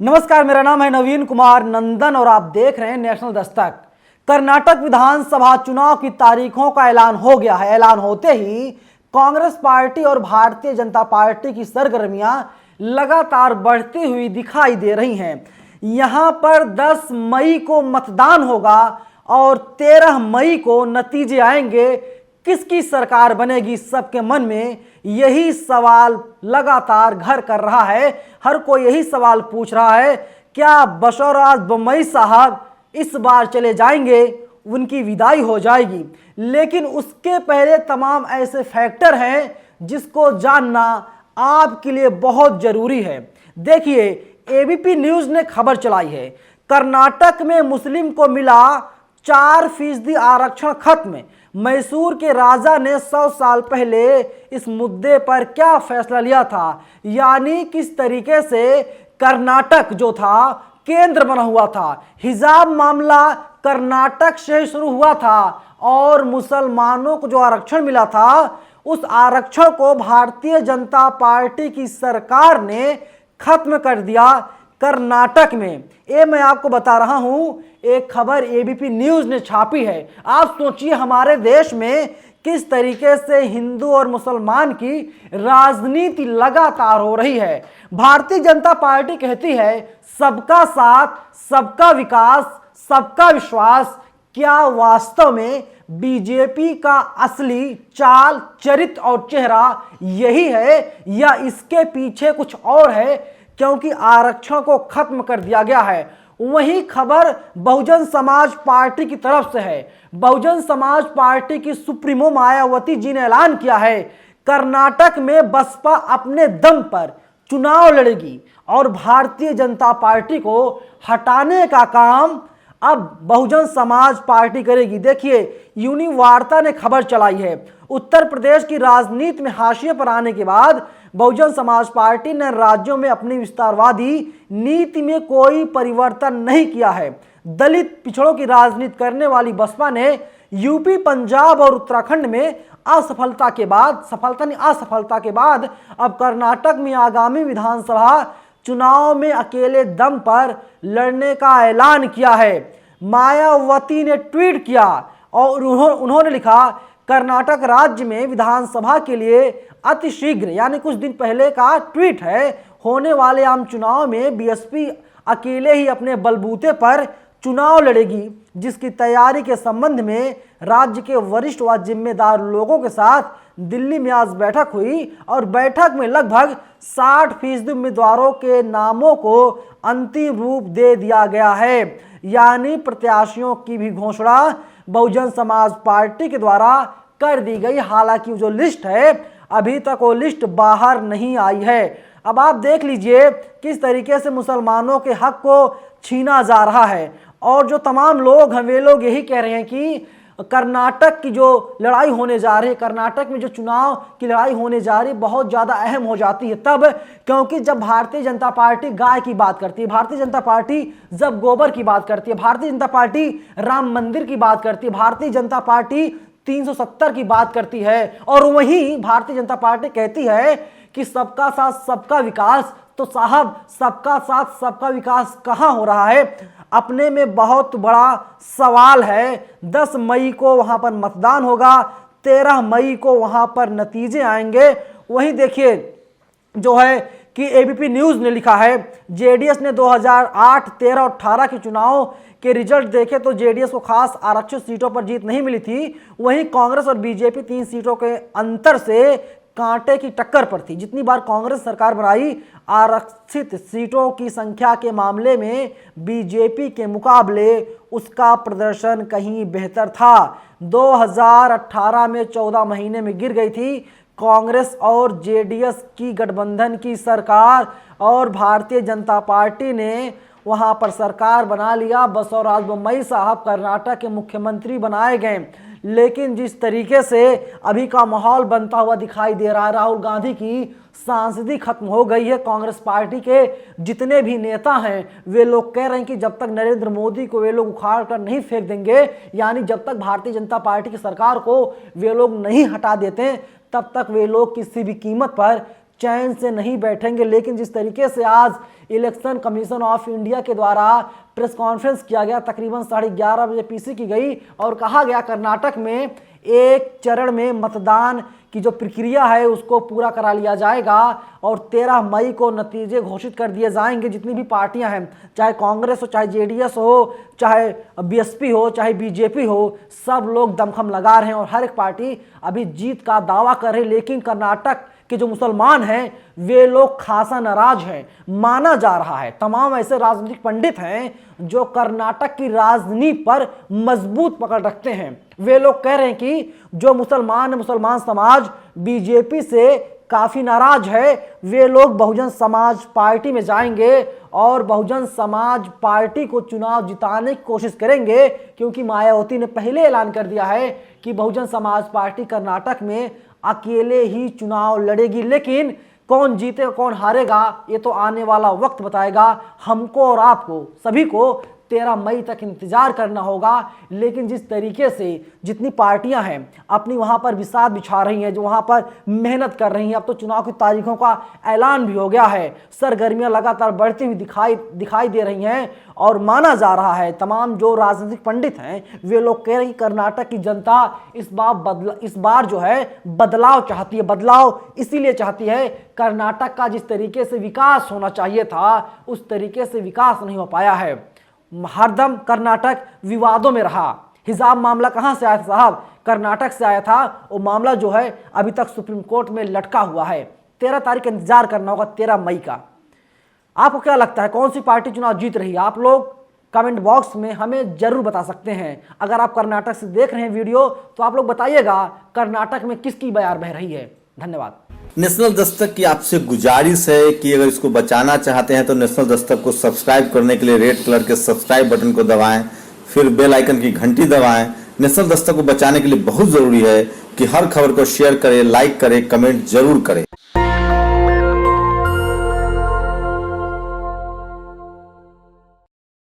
नमस्कार, मेरा नाम है नवीन कुमार नंदन और आप देख रहे हैं नेशनल दस्तक। कर्नाटक विधानसभा चुनाव की तारीखों का ऐलान हो गया है। ऐलान होते ही कांग्रेस पार्टी और भारतीय जनता पार्टी की सरगर्मियां लगातार बढ़ती हुई दिखाई दे रही हैं। यहां पर 10 मई को मतदान होगा और 13 मई को नतीजे आएंगे। किसकी सरकार बनेगी, सबके मन में यही सवाल लगातार घर कर रहा है। हर कोई यही सवाल पूछ रहा है, क्या बसवराज बोम्मई साहब इस बार चले जाएंगे, उनकी विदाई हो जाएगी। लेकिन उसके पहले तमाम ऐसे फैक्टर हैं जिसको जानना आपके लिए बहुत जरूरी है। देखिए, एबीपी न्यूज ने खबर चलाई है, कर्नाटक में मुस्लिम को मिला 4% आरक्षण खत्म। मैसूर के राजा ने 100 साल पहले इस मुद्दे पर क्या फैसला लिया था, यानी किस तरीके से कर्नाटक जो था केंद्र बना हुआ था। हिजाब मामला कर्नाटक से शुरू हुआ था और मुसलमानों को जो आरक्षण मिला था उस आरक्षण को भारतीय जनता पार्टी की सरकार ने खत्म कर दिया कर्नाटक में। ये मैं आपको बता रहा हूं, एक खबर एबीपी न्यूज ने छापी है। आप सोचिए, हमारे देश में किस तरीके से हिंदू और मुसलमान की राजनीति लगातार हो रही है। भारतीय जनता पार्टी कहती है सबका साथ, सबका विकास, सबका विश्वास। क्या वास्तव में बीजेपी का असली चाल, चरित्र और चेहरा यही है या इसके पीछे कुछ और है, क्योंकि आरक्षण को खत्म कर दिया गया है। वही खबर बहुजन समाज पार्टी की तरफ से है। बहुजन समाज पार्टी की सुप्रीमो मायावती जी ने ऐलान किया है, कर्नाटक में बसपा अपने दम पर चुनाव लड़ेगी और भारतीय जनता पार्टी को हटाने का काम अब बहुजन समाज पार्टी करेगी। देखिए, यूनिवार्ता ने खबर चलाई है, उत्तर प्रदेश की राजनीति में हाशिए पर आने के बाद बहुजन समाज पार्टी ने राज्यों में अपनी विस्तारवादी नीति में कोई परिवर्तन नहीं किया है। दलित पिछड़ों की राजनीति करने वाली बसपा ने यूपी, पंजाब और उत्तराखंड में असफलता के बाद अब कर्नाटक में आगामी विधानसभा चुनाव में अकेले दम पर लड़ने का ऐलान किया है। मायावती ने ट्वीट किया और उन्होंने लिखा, कर्नाटक राज्य में विधानसभा के लिए अतिशीघ्र, यानी कुछ दिन पहले का ट्वीट है, होने वाले आम चुनाव में बीएसपी अकेले ही अपने बलबूते पर चुनाव लड़ेगी, जिसकी तैयारी के संबंध में राज्य के वरिष्ठ व जिम्मेदार लोगों के साथ दिल्ली में आज बैठक हुई और बैठक में लगभग 60% उम्मीदवारों के नामों को अंतिम रूप दे दिया गया है। यानी प्रत्याशियों की भी घोषणा बहुजन समाज पार्टी के द्वारा कर दी गई। हालांकि जो लिस्ट है अभी तक वो लिस्ट बाहर नहीं आई है। अब आप देख लीजिए किस तरीके से मुसलमानों के हक को छीना जा रहा है और जो तमाम लोग हैं वे लोग यही कह रहे हैं कि कर्नाटक की जो लड़ाई होने जा रही है, कर्नाटक में जो चुनाव की लड़ाई होने जा रही है, बहुत ज़्यादा अहम हो जाती है तब, क्योंकि जब भारतीय जनता पार्टी गाय की बात करती है, भारतीय जनता पार्टी जब गोबर की बात करती है, भारतीय जनता पार्टी राम मंदिर की बात करती है, भारतीय जनता पार्टी 370 की बात करती है और वहीं भारतीय जनता पार्टी कहती है कि सबका साथ सबका विकास। तो साहब, सबका साथ सबका विकास कहां हो रहा है, अपने में बहुत बड़ा सवाल है। 10 मई को वहां पर मतदान होगा, 13 मई को वहां पर नतीजे आएंगे। वहीं देखिए जो है कि एबीपी न्यूज ने लिखा है, जेडीएस ने 2008, 13 और 18 के चुनाव के रिजल्ट देखे तो जेडीएस को खास आरक्षित सीटों पर जीत नहीं मिली थी। वहीं कांग्रेस और बीजेपी 3 सीटों के अंतर से कांटे की टक्कर पर थी। जितनी बार कांग्रेस सरकार बनाई, आरक्षित सीटों की संख्या के मामले में बीजेपी के मुकाबले उसका प्रदर्शन कहीं बेहतर था। 2018 में 14 महीने में गिर गई थी कांग्रेस और जेडीएस की गठबंधन की सरकार और भारतीय जनता पार्टी ने वहां पर सरकार बना लिया। बसवराज बोम्मई साहब कर्नाटक के मुख्यमंत्री बनाए गए। लेकिन जिस तरीके से अभी का माहौल बनता हुआ दिखाई दे रहा है, राहुल गांधी की सांसदी खत्म हो गई है। कांग्रेस पार्टी के जितने भी नेता हैं वे लोग कह रहे हैं कि जब तक नरेंद्र मोदी को वे लोग उखाड़ कर नहीं फेंक देंगे, यानी जब तक भारतीय जनता पार्टी की सरकार को वे लोग नहीं हटा देते, तब तक वे लोग किसी भी कीमत पर चैन से नहीं बैठेंगे। लेकिन जिस तरीके से आज इलेक्शन कमीशन ऑफ इंडिया के द्वारा प्रेस कॉन्फ्रेंस किया गया, तकरीबन 11:30 बजे पीसी की गई और कहा गया कर्नाटक में एक चरण में मतदान की जो प्रक्रिया है उसको पूरा करा लिया जाएगा और 13 मई को नतीजे घोषित कर दिए जाएंगे। जितनी भी पार्टियां हैं, चाहे कांग्रेस हो, चाहे जेडीएस हो, चाहे बीएसपी हो, चाहे बीजेपी हो, सब लोग दमखम लगा रहे हैं और हर एक पार्टी अभी जीत का दावा कर रही है। लेकिन कर्नाटक के जो मुसलमान हैं वे लोग खासा नाराज हैं। माना जा रहा है तमाम ऐसे राजनीतिक पंडित हैं जो कर्नाटक की राजनीति पर मजबूत पकड़ रखते हैं। वे लोग कह रहे हैं कि जो मुसलमान समाज बीजेपी से काफी नाराज है, वे लोग बहुजन समाज पार्टी में जाएंगे और बहुजन समाज पार्टी को चुनाव जिताने की कोशिश करेंगे, क्योंकि मायावती ने पहले ऐलान कर दिया है कि बहुजन समाज पार्टी कर्नाटक में अकेले ही चुनाव लड़ेगी। लेकिन कौन जीतेगा कौन हारेगा ये तो आने वाला वक्त बताएगा। हमको और आपको सभी को 13 मई तक इंतजार करना होगा। लेकिन जिस तरीके से जितनी पार्टियां हैं अपनी वहां पर बिसात बिछा रही हैं, जो वहां पर मेहनत कर रही हैं, अब तो चुनाव की तारीखों का ऐलान भी हो गया है। सरगर्मियां लगातार बढ़ती हुई दिखाई दे रही हैं और माना जा रहा है तमाम जो राजनीतिक पंडित हैं वे लोग कह रहे हैं कि कर्नाटक की जनता इस बार जो है बदलाव चाहती है। बदलाव इसीलिए चाहती है, कर्नाटक का जिस तरीके से विकास होना चाहिए था उस तरीके से विकास नहीं हो पाया है। हरदम कर्नाटक विवादों में रहा। हिजाब मामला कहां से आया था साहब? कर्नाटक से आया था। वो मामला जो है अभी तक सुप्रीम कोर्ट में लटका हुआ है। 13 तारीख का इंतजार करना होगा, 13 मई का। आपको क्या लगता है कौन सी पार्टी चुनाव जीत रही है? आप लोग कमेंट बॉक्स में हमें जरूर बता सकते हैं। अगर आप कर्नाटक से देख रहे हैं वीडियो तो आप लोग बताइएगा कर्नाटक में किसकी बयार बह रही है। धन्यवाद। नेशनल दस्तक की आपसे गुजारिश है कि अगर इसको बचाना चाहते हैं तो नेशनल दस्तक को सब्सक्राइब करने के लिए रेड कलर के सब्सक्राइब बटन को दबाएं, फिर बेल आइकन की घंटी दबाएं। नेशनल दस्तक को बचाने के लिए बहुत जरूरी है कि हर खबर को शेयर करें, लाइक करें, कमेंट जरूर करें।